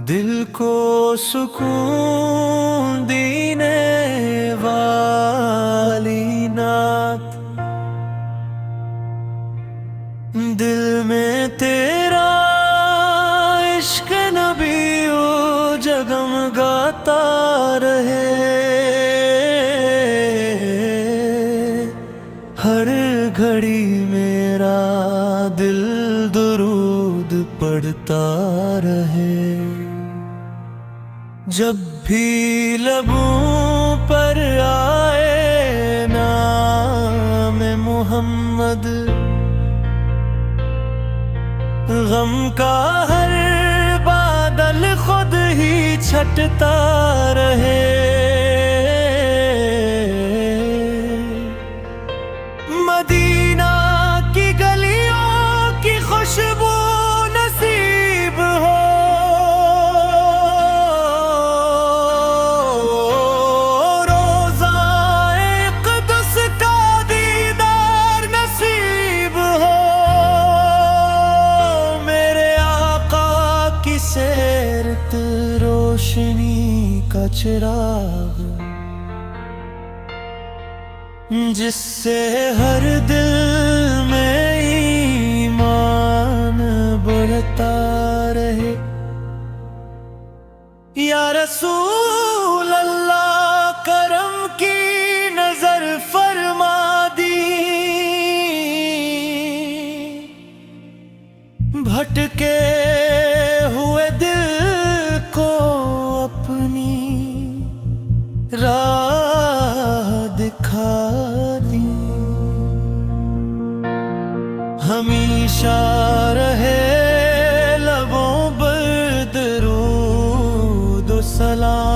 दिल को सुकून देने वाली नात, दिल में तेरा इश्क नबी ओ जगमगाता रहे। हर घड़ी मेरा दिल दुरूद पढ़ता रहे। जब भी लबों पर आए नाम मोहम्मद, गम का हर बादल खुद ही छटता रहे। मदीना की गलियों की खुशबू नसीब हो, रोज़ाए क़ुद्स का दीदार नसीब हो। मेरे आका की सैरत रोशनी का चिराग, जिससे हर दिल में ईमान बढ़ता रहे। या रसूल अल्लाह करम की नजर फरमा दी, भटके हुए दिल को अपनी राह दिखा दी। हमेशा रहे लबों पर दरूद सलाम।